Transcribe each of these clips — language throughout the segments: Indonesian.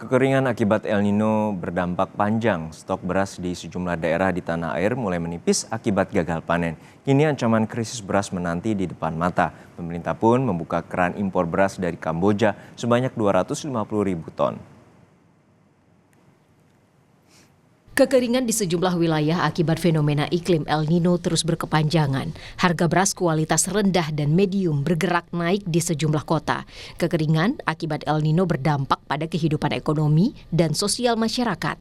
Kekeringan akibat El Nino berdampak panjang. Stok beras di sejumlah daerah di tanah air mulai menipis akibat gagal panen. Kini ancaman krisis beras menanti di depan mata. Pemerintah pun membuka keran impor beras dari Kamboja sebanyak 250.000 ton. Kekeringan di sejumlah wilayah akibat fenomena iklim El Nino terus berkepanjangan. Harga beras kualitas rendah dan medium bergerak naik di sejumlah kota. Kekeringan akibat El Nino berdampak pada kehidupan ekonomi dan sosial masyarakat.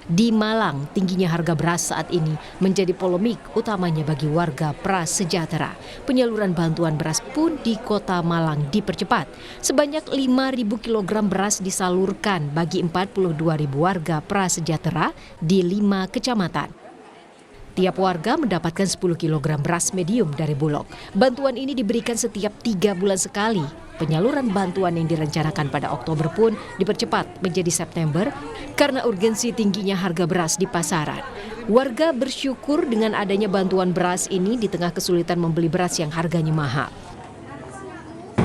Di Malang, tingginya harga beras saat ini menjadi polemik utamanya bagi warga prasejahtera. Penyaluran bantuan beras pun di kota Malang dipercepat. Sebanyak 5.000 kg beras disalurkan bagi 42.000 warga prasejahtera di 5 kecamatan. Tiap warga mendapatkan 10 kg beras medium dari Bulog. Bantuan ini diberikan setiap 3 bulan sekali. Penyaluran bantuan yang direncanakan pada Oktober pun dipercepat menjadi September karena urgensi tingginya harga beras di pasaran. Warga bersyukur dengan adanya bantuan beras ini di tengah kesulitan membeli beras yang harganya mahal.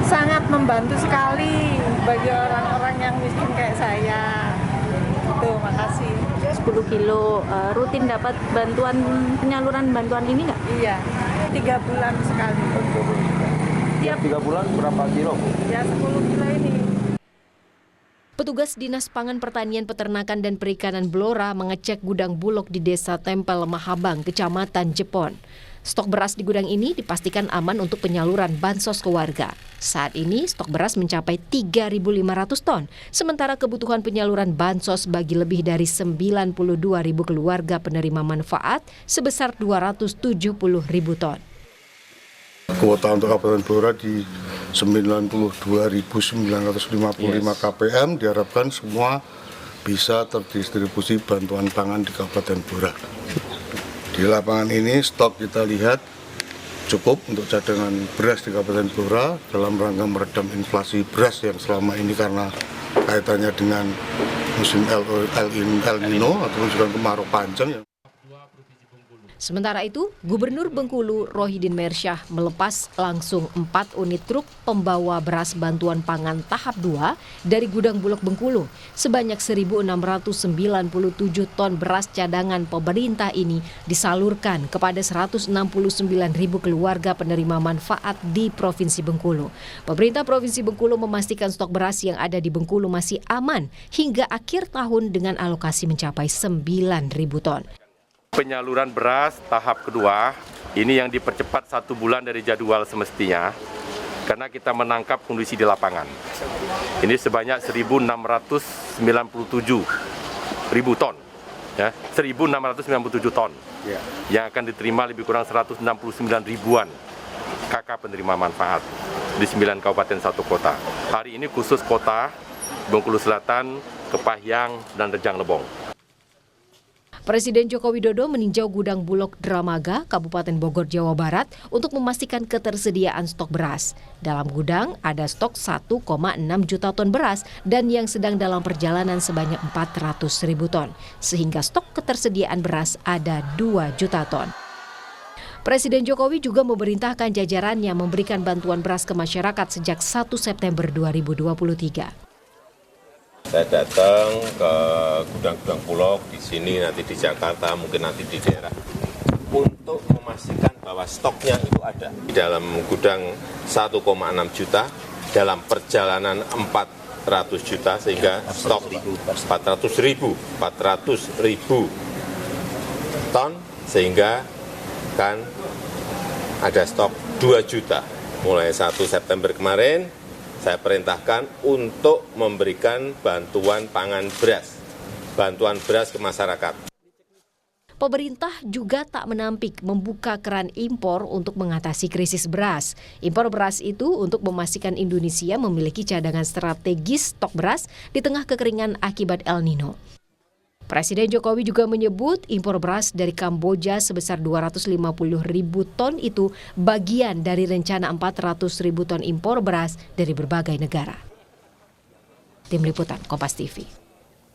Sangat membantu sekali bagi orang-orang yang miskin kayak saya. Tuh, makasih. 10 kilo rutin dapat bantuan penyaluran bantuan ini nggak? Iya, 3 bulan sekali. Tiap 3 bulan berapa kilo? Ya 10 kilo ini. Petugas Dinas Pangan Pertanian Peternakan dan Perikanan Blora mengecek gudang Bulog di Desa Tempel Mahabang, Kecamatan Jepon. Stok beras di gudang ini dipastikan aman untuk penyaluran bansos ke warga. Saat ini stok beras mencapai 3.500 ton, sementara kebutuhan penyaluran bansos bagi lebih dari 92.000 keluarga penerima manfaat sebesar 270.000 ton. Kuota untuk Kabupaten Blora di 92.955 kpm diharapkan semua bisa terdistribusi bantuan pangan di Kabupaten Blora. Di lapangan ini stok kita lihat cukup untuk cadangan beras di Kabupaten Blora dalam rangka meredam inflasi beras yang selama ini karena kaitannya dengan musim El Nino atau juga kemarau panjang. Sementara itu, Gubernur Bengkulu Rohidin Mersyah melepas langsung 4 unit truk pembawa beras bantuan pangan tahap 2 dari gudang Bulog Bengkulu. Sebanyak 1.697 ton beras cadangan pemerintah ini disalurkan kepada 169.000 keluarga penerima manfaat di Provinsi Bengkulu. Pemerintah Provinsi Bengkulu memastikan stok beras yang ada di Bengkulu masih aman hingga akhir tahun dengan alokasi mencapai 9.000 ton. Penyaluran beras tahap kedua ini yang dipercepat 1 bulan dari jadwal semestinya karena kita menangkap kondisi di lapangan. Ini sebanyak 1.697.000 ton, ya, 1.697 ton yang akan diterima lebih kurang 169 ribuan KK penerima manfaat di 9 kabupaten 1 kota. Hari ini khusus kota Bengkulu Selatan, Kepahyang, dan Rejang Lebong. Presiden Joko Widodo meninjau gudang Bulog Dramaga, Kabupaten Bogor, Jawa Barat untuk memastikan ketersediaan stok beras. Dalam gudang ada stok 1,6 juta ton beras dan yang sedang dalam perjalanan sebanyak 400.000 ton. Sehingga stok ketersediaan beras ada 2 juta ton. Presiden Jokowi juga memerintahkan jajarannya memberikan bantuan beras ke masyarakat sejak 1 September 2023. Saya datang ke gudang-gudang Bulog di sini, nanti di Jakarta, mungkin nanti di daerah, untuk memastikan bahwa stoknya itu ada. Di dalam gudang 1,6 juta, dalam perjalanan 400 juta, sehingga stok 400.000 ton, sehingga kan ada stok 2 juta. Mulai 1 September kemarin, saya perintahkan untuk memberikan bantuan pangan beras, bantuan beras ke masyarakat. Pemerintah juga tak menampik membuka keran impor untuk mengatasi krisis beras. Impor beras itu untuk memastikan Indonesia memiliki cadangan strategis stok beras di tengah kekeringan akibat El Nino. Presiden Jokowi juga menyebut impor beras dari Kamboja sebesar 250.000 ton itu bagian dari rencana 400.000 ton impor beras dari berbagai negara. Tim Liputan Kompas TV.